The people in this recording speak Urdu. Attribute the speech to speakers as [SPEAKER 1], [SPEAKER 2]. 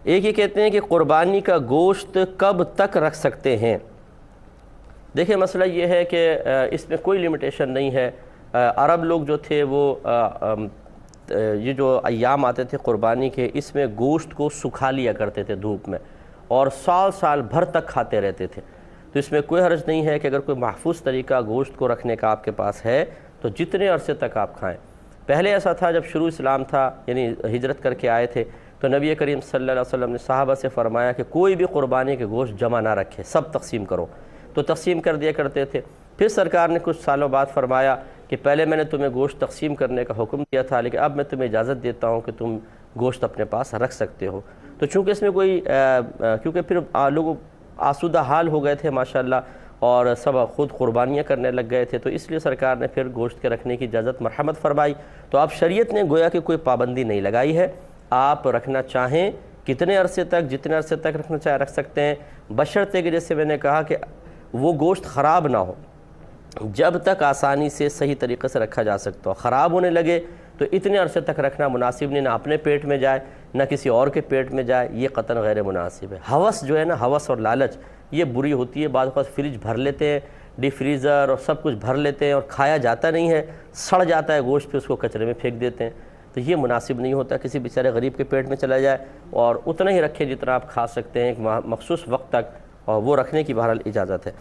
[SPEAKER 1] ایک یہ کہتے ہیں کہ قربانی کا گوشت کب تک رکھ سکتے ہیں؟ دیکھیں مسئلہ یہ ہے کہ اس میں کوئی لمیٹیشن نہیں ہے۔ عرب لوگ جو تھے وہ یہ جو ایام آتے تھے قربانی کے، اس میں گوشت کو سکھا لیا کرتے تھے دھوپ میں، اور سال سال بھر تک کھاتے رہتے تھے۔ تو اس میں کوئی حرج نہیں ہے کہ اگر کوئی محفوظ طریقہ گوشت کو رکھنے کا آپ کے پاس ہے تو جتنے عرصے تک آپ کھائیں۔ پہلے ایسا تھا جب شروع اسلام تھا، یعنی ہجرت کر کے آئے تھے، تو نبی کریم صلی اللہ علیہ وسلم نے صحابہ سے فرمایا کہ کوئی بھی قربانی کے گوشت جمع نہ رکھے، سب تقسیم کرو، تو تقسیم کر دیا کرتے تھے۔ پھر سرکار نے کچھ سالوں بعد فرمایا کہ پہلے میں نے تمہیں گوشت تقسیم کرنے کا حکم دیا تھا، لیکن اب میں تمہیں اجازت دیتا ہوں کہ تم گوشت اپنے پاس رکھ سکتے ہو۔ تو چونکہ اس میں کوئی کیونکہ پھر لوگ آسودہ حال ہو گئے تھے ماشاءاللہ، اور سب خود قربانیاں کرنے لگ گئے تھے، تو اس لیے سرکار نے پھر گوشت کے رکھنے کی اجازت مرحمت فرمائی۔ تو اب شریعت نے گویا کہ کوئی پابندی نہیں لگائی ہے، آپ رکھنا چاہیں کتنے عرصے تک، جتنے عرصے تک رکھنا چاہے رکھ سکتے ہیں، بشرطے کہ جیسے میں نے کہا کہ وہ گوشت خراب نہ ہو، جب تک آسانی سے صحیح طریقے سے رکھا جا سکتا ہو۔ خراب ہونے لگے تو اتنے عرصے تک رکھنا مناسب نہیں، نہ اپنے پیٹ میں جائے نہ کسی اور کے پیٹ میں جائے، یہ قطعاً غیر مناسب ہے۔ ہوس جو ہے نا، ہوس اور لالچ یہ بری ہوتی ہے۔ بعض اوقات فریج بھر لیتے ہیں، ڈی فریزر اور سب کچھ بھر لیتے ہیں، اور کھایا جاتا نہیں ہے، سڑ جاتا ہے گوشت، پہ اس کو کچرے میں پھینک دیتے ہیں۔ تو یہ مناسب نہیں ہوتا، کسی بیچارے غریب کے پیٹ میں چلا جائے، اور اتنا ہی رکھیں جتنا آپ کھا سکتے ہیں ایک مخصوص وقت تک، اور وہ رکھنے کی بہرحال اجازت ہے۔